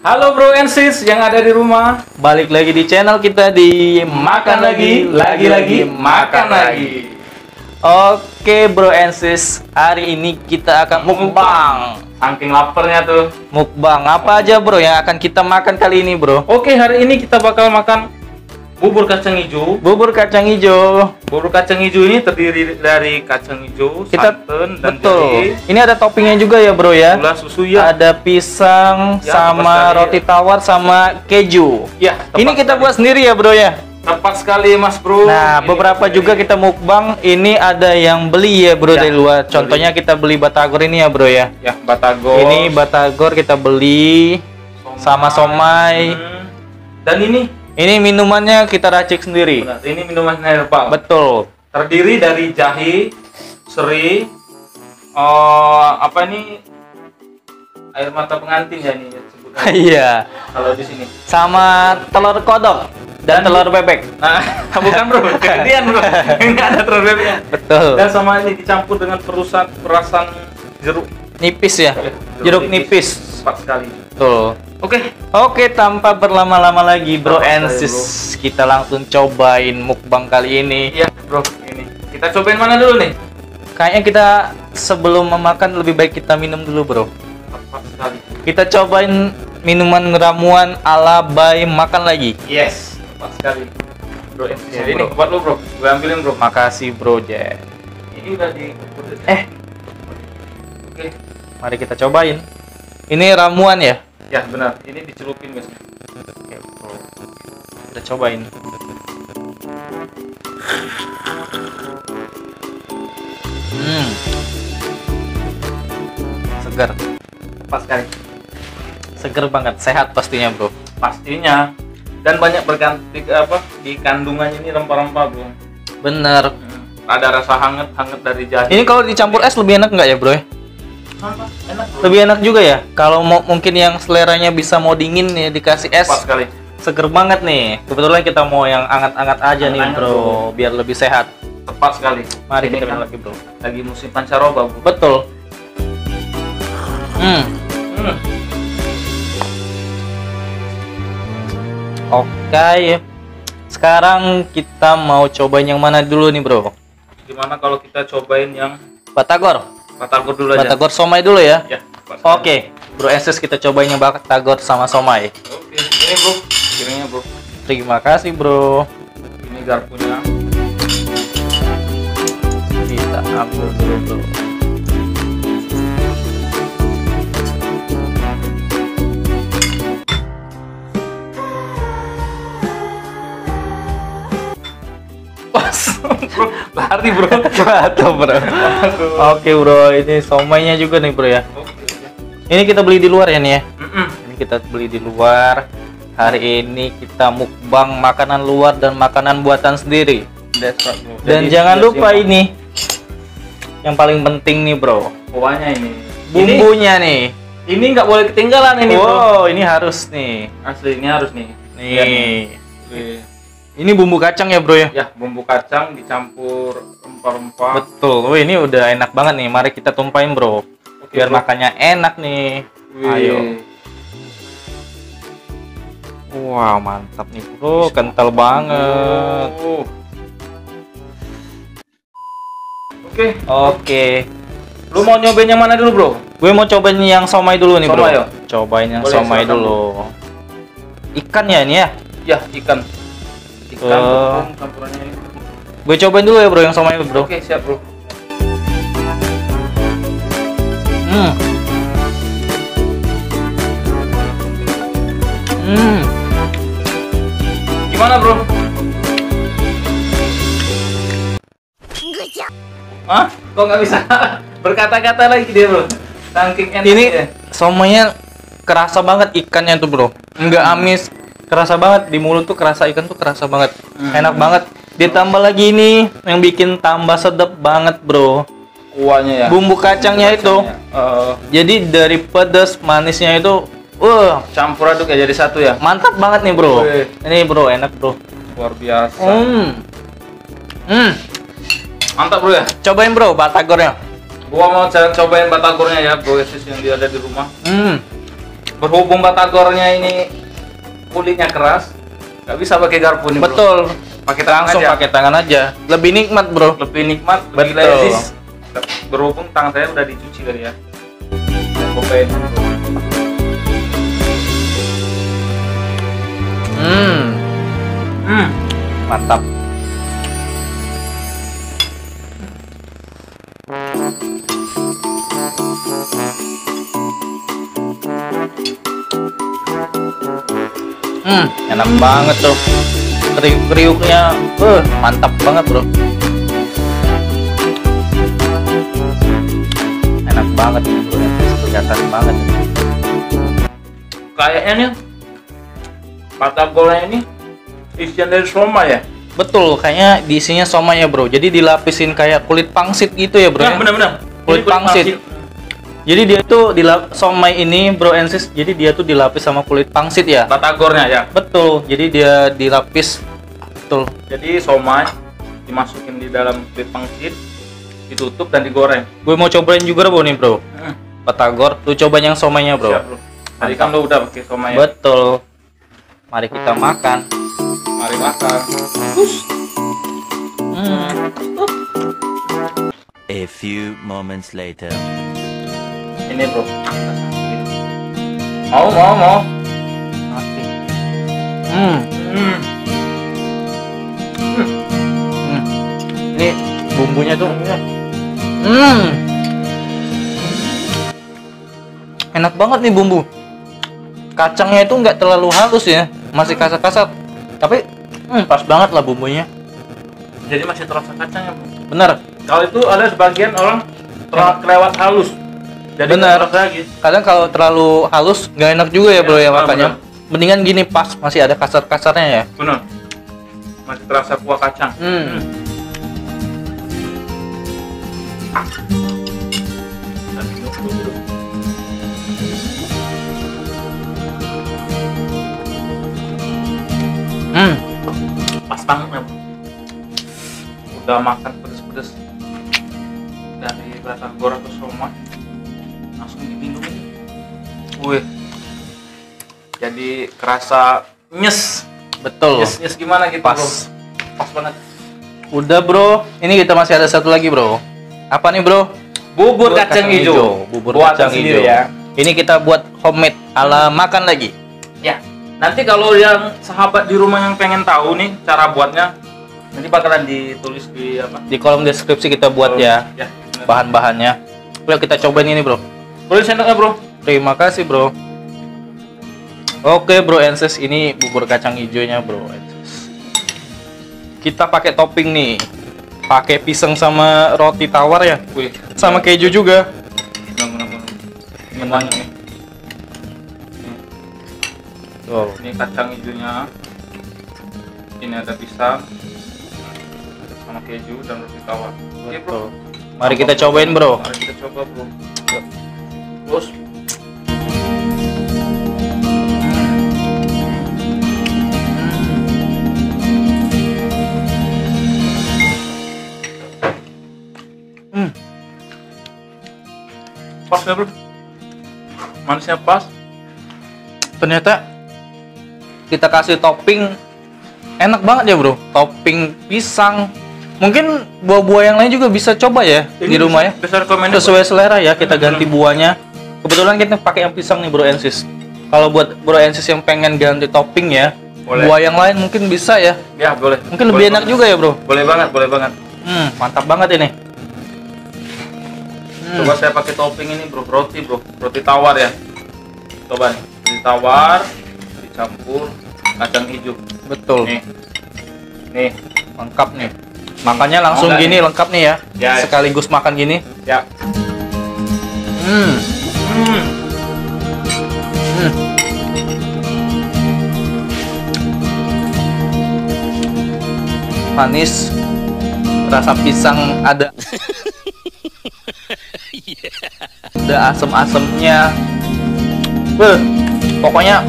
Halo bro and sis yang ada di rumah. Balik lagi di channel kita di Makan lagi, makan lagi. Oke bro and sis, hari ini kita akan mukbang. Saking laparnya tuh. Mukbang apa aja bro yang akan kita makan kali ini bro? Oke, hari ini kita bakal makan bubur kacang hijau. Bubur kacang hijau. Bubur kacang hijau ini terdiri dari kacang hijau, santan, dan betul. jahe. Ini ada toppingnya juga ya bro ya? Gula susu ya. Ada pisang Ya, sama tepat roti tawar sama keju. Ya, tepat Ini kita sekali. buat sendiri ya bro ya? Tepat sekali mas bro. Nah, Ini beberapa kita juga kita mukbang. Ini ada yang beli ya bro Ya, dari luar. beli. Contohnya kita beli batagor ini ya bro ya. Ya, batagor. Ini batagor kita beli sama somai. Dan Ini minumannya kita racik sendiri. benar, ini minuman herbal. Betul. Terdiri dari jahe, seri, apa ini? Air mata pengantin ya ini sebutnya. Iya. Kalau di sini. Sama telur kodok dan telur bebek. Nah, bukan bro, kegedean bro. Ini ada telur bebeknya. Betul. Dan sama ini dicampur dengan perasan jeruk. Nipis ya. Jeruk nipis. Tepat sekali. Betul. Oke, tanpa berlama-lama lagi bro and sis, kita langsung cobain mukbang kali ini. Iya bro, ini. Kita cobain mana dulu nih? Kayaknya kita sebelum memakan lebih baik kita minum dulu bro. Tepat sekali. Kita cobain minuman ramuan ala Bay Makan Lagi. Yes, tepat sekali. Bro, Ya, ini bro. buat lu bro. Gue ambilin bro. Makasih bro Jack. Ini udah di. Oke. Mari kita cobain. Ini ramuan ya? Ya benar. Ini dicelupin guys. Oke bro. Kita cobain. Segar. Tepat sekali. Segar banget, sehat pastinya bro. Pastinya. Dan banyak berganti apa di kandungannya ini rempah-rempah bro. Bener. Ada rasa hangat dari jahe. Ini kalau dicampur es lebih enak nggak ya bro ya? Enak bro. Lebih enak juga ya. Kalau mau mungkin yang seleranya bisa mau dingin nih dikasih es. Tepat sekali. Seger banget nih. Kebetulan kita mau yang anget-anget aja nih Anget-anget, bro, bro. biar lebih sehat. Tepat sekali. Mari Ini kita kan minum lagi bro. lagi musim pancaroba bro. Betul. Oke. Sekarang kita mau cobain yang mana dulu nih bro? Gimana kalau kita cobain yang Batagor. batagor dulu aja? Batagor somai dulu ya. Ya. Tepat sekali. Oke. Bro Eses kita cobain yang batagor sama somai. Oke. Ini bro. Piringnya bro. Terima kasih bro. Ini garpunya. Kita ambil dulu bro. Bro, lari bro. Jatuh bro. Oke bro, ini somainya juga nih bro ya. Oke. Ini kita beli di luar ya nih ya. Mm-mm. Ini kita beli di luar. Hari ini kita mukbang makanan luar dan makanan buatan sendiri. That's right, bro. Dan Jadi, jangan sudah lupa siap. ini yang paling penting nih bro, Kuahnya ini. bumbunya nih. Ini nggak boleh ketinggalan ini bro. Wow, ini harus nih. Asli ini harus nih. Nih. Lihat nih. Wih. Ini bumbu kacang ya bro ya. Ya, bumbu kacang dicampur rempah-rempah. Betul. Wih, ini udah enak banget nih. Mari kita tumpahin bro. Oke, Biar bro. makannya enak nih. Wih. Ayo. Wow, mantap nih bro. Kental banget. Oh. Oke. Oke. Lu mau nyobain yang mana dulu, Bro? Gue mau cobain yang somai dulu nih bro. Somai, ya? Cobain yang Boleh, somai silakan, dulu. Ikan ya ini ya. Ya, ikan. Ikan tepung campurannya ini. Gue cobain dulu ya bro yang somai bro. Oke, siap, Bro. Hmm. Hmm. Gimana, Bro? Hah? Kok nggak bisa berkata-kata lagi dia, Bro? Saking enak Ini ya. somainya kerasa banget ikannya tuh bro. Nggak amis. Kerasa banget di mulut tuh, kerasa ikan tuh kerasa banget. Enak banget. Ditambah lagi ini yang bikin tambah sedap banget bro. Kuahnya ya. Bumbu kacangnya itu. Jadi dari pedas manisnya itu, Campur aduk ya jadi satu ya. mantap banget nih bro. Wih. Ini bro enak bro. Luar biasa. Mantap, Bro ya. Cobain bro batagornya. Gua mau cobain batagornya ya, Bro Esis yang dia ada di rumah. berhubung batagornya ini kulitnya keras, nggak bisa pakai garpu nih, bro. Betul. Pakai tangan Langsung aja. pakai tangan aja. Lebih nikmat, bro. Lebih nikmat, lebih Betul. lezis. Berhubung tangan saya udah dicuci tadi ya. Dan cobain dulu. Mantap. Enak banget tuh. Kriuk-kriuknya, mantap banget, bro. Enak banget nih, bro. Kelihatan banget. Kayaknya nih batagornya ini isian dari somai ya. Betul, kayaknya diisinya somai ya, bro. Jadi dilapisin kayak kulit pangsit gitu ya, bro. Nah, ya? benar-benar. Kulit pangsit. Jadi dia tuh somai ini, bro and sis, jadi dia tuh dilapis sama kulit pangsit ya. Batagornya ya. Betul. Jadi dia dilapis. Betul. Jadi somai dimasukin di dalam kulit pangsit, ditutup dan digoreng. Gue mau cobain juga, bro, nih, bro. Batagor, lu cobain yang somainya, bro. Siap, bro. Tadi kan lo udah pakai somai. Ya? Betul. Mari kita makan. Mari makan. A few moments later. Ini, bro. Mau. Mati. Ini bumbunya tuh. Enak banget nih bumbu. Kacangnya itu nggak terlalu halus ya, masih kasar-kasar. Tapi pas banget lah bumbunya. Jadi masih terasa kacangnya, bro. Bener. Kalau itu ada sebagian orang kelewat halus. Jadi Bener. nggak terasa lagi. Kadang kalau terlalu halus nggak enak juga ya, bro, ya benar, makanya. Mendingan gini pas, masih ada kasar-kasarnya ya. Benar. Masih terasa kuah kacang. Dan minum dulu. Pas banget ya, bro. Udah makan pedes-pedes dari batagor atau somai, langsung diminum. Wih, jadi kerasa nyes. Betul. Nyes gimana gitu, Pas. bro? Pas banget. Udah, bro. Ini kita masih ada satu lagi, bro. Apa nih, bro? Bubur kacang hijau. Bubur Buatan kacang sendiri hijau. ya. Ini kita buat homemade ala makan lagi. Ya. Nanti kalau yang sahabat di rumah yang pengen tahu nih cara buatnya, nanti bakalan ditulis di apa? Di kolom deskripsi kita buat ya Ya. bahan-bahannya. Yuk kita cobain ini, bro. Boleh sendoknya, bro? Terima kasih, bro. Oke, bro and sis, ini bubur kacang hijaunya, bro and sis. Kita pakai topping nih. Pakai pisang sama roti tawar ya. Wih, Sama keju juga. benar-benar. Ini banyak nih. Tuh. Ini kacang hijaunya. Ini ada pisang sama keju dan roti tawar. Oke, bro. Betul. Mari kita cobain, bro. Mari kita coba, bro. Terus pas ya, bro? Manisnya pas. Ternyata kita kasih topping enak banget ya, bro. Topping pisang. Mungkin buah-buah yang lain juga bisa coba ya di rumah ya. Bisa rekomendasi. Sesuai selera ya, kita ganti buahnya. Kebetulan kita pakai yang pisang nih, bro and sis. Kalau buat bro and sis yang pengen ganti topping ya, Boleh. buah yang lain mungkin bisa ya. Ya, boleh. Mungkin lebih enak juga ya, bro. Boleh banget, boleh banget. Mantap banget ini. Coba saya pakai topping ini, bro. Roti, bro. Roti tawar ya. Coba nih. Roti tawar dicampur kacang hijau. Betul. Nih. Lengkap nih. Makannya langsung Mau nggak gini nih? lengkap nih ya. Ya. Sekaligus makan gini. Ya. Manis. Rasa pisang ada. Ada asem-asemnya. Pokoknya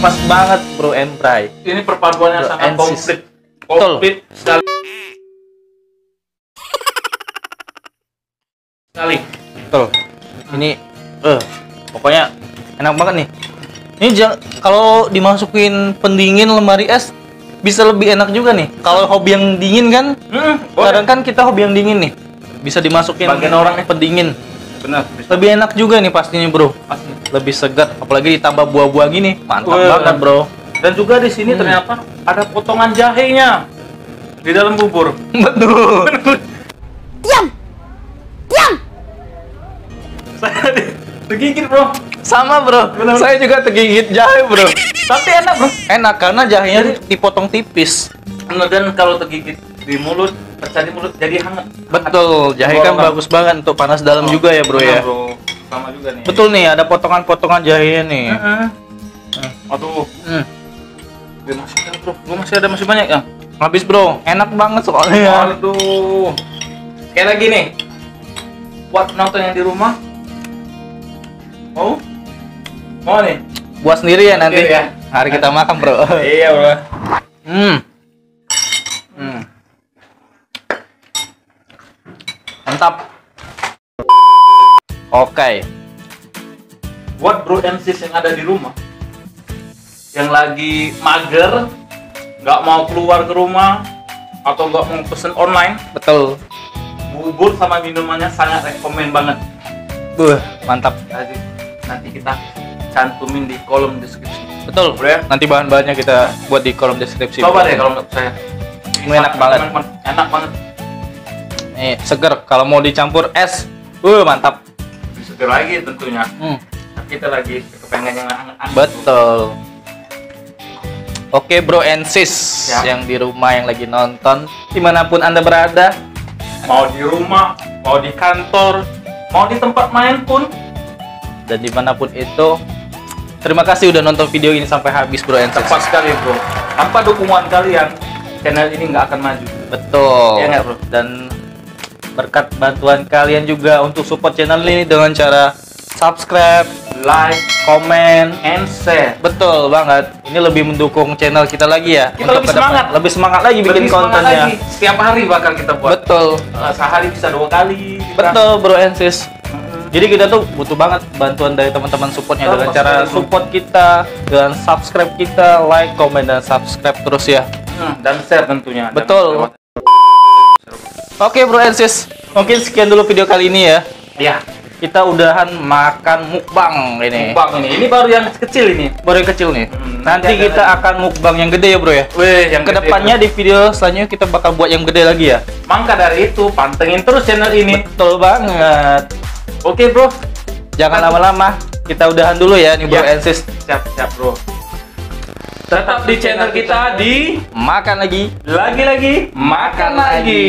pas banget, bro and Bray. Ini perpaduannya Bro, sangat and sis. komplit. Betul. Komplit sekali. Sekali. Betul. Ini pokoknya Enak banget nih. Ini kalau dimasukin pendingin lemari es bisa lebih enak juga nih. Kalau hobi yang dingin kan, kadang kan kita hobi yang dingin nih. Bisa dimasukin Bagian orang nih. pendingin. Benar. Lebih enak juga nih pastinya, bro. Asli. Lebih segar, apalagi ditambah buah-buah gini. Mantap Wih. banget, bro. Dan juga di sini ternyata ada potongan jahenya di dalam bubur. Betul. Saya digigit, bro. Sama, bro. Bener. Saya juga tergigit jahe, bro. Tapi enak, bro. Enak karena jahenya dipotong tipis. Dan kalau tergigit di mulut, pecah di mulut jadi hangat. Betul, jahe kan Tenggorokan. bagus banget untuk panas dalam juga ya, bro Benar, ya. bro. Sama juga nih. Betul nih, ada potongan-potongan jahenya nih. Aduh, Hmm. gue masih ada, bro. Gue masih ada, masih banyak ya. Habis, bro. Enak banget soalnya. Aduh. Sekali lagi nih. Buat penonton yang di rumah. Mau nih? Buat sendiri ya nanti. Sendiri ya. Hari kita makan, bro. Iya, bro. Mantap. Oke. Buat bro and sis yang ada di rumah, yang lagi mager, nggak mau keluar ke rumah, atau nggak mau pesen online, Betul. bubur sama minumannya sangat rekomen banget. Mantap. Nanti kita cantumin di kolom deskripsi. Betul. Boleh? Nanti bahan-bahannya kita buat di kolom deskripsi. Coba deh kalau menurut saya. Ini enak banget. Enak banget. Nih, seger. Kalau mau dicampur es, mantap. Seger lagi tentunya. Hmm. Tapi kita lagi kepengen yang hangat-hangat. Betul. Oke, bro and sis Siap. yang di rumah yang lagi nonton, dimanapun anda berada, Mau di rumah, mau di kantor, mau di tempat main pun. dan dimanapun itu, terima kasih udah nonton video ini sampai habis, bro and sis. Tepat sekali, bro. Tanpa dukungan kalian, channel ini nggak akan maju. Betul. Iya nggak, bro? Dan berkat bantuan kalian juga untuk support channel ini dengan cara subscribe, Like, komen. and share. Betul banget. Ini lebih mendukung channel kita lagi ya. Kita lebih ke depan. semangat. Lebih semangat lagi bikin Lebih semangat kontennya. lagi. Setiap hari bakal kita buat. Betul. Sehari bisa 2 kali. kita- Betul, bro and sis. Mm-mm. Jadi kita tuh butuh banget bantuan dari teman-teman supportnya Betul, dengan pasti, cara bro. support kita, dengan subscribe kita, like, komen, dan subscribe terus ya. Dan share tentunya. Dan Betul. lewat- Oke, bro and sis. Mungkin sekian dulu video kali ini ya. Ya, Kita udahan makan mukbang ini. mukbang ini. Ini baru yang kecil ini. Baru yang kecil nih. Nanti Nanti ada kita lagi. akan mukbang yang gede ya, bro ya. Weh, yang Kedepannya di video selanjutnya kita bakal buat yang gede lagi ya. Maka dari itu, pantengin terus channel ini. Betul banget. Oke, bro. Jangan lama-lama. Kita udahan dulu ya nih, bro Ya. and sis. Siap, bro. Tetap di channel kita di Makan lagi. lagi-lagi makan lagi.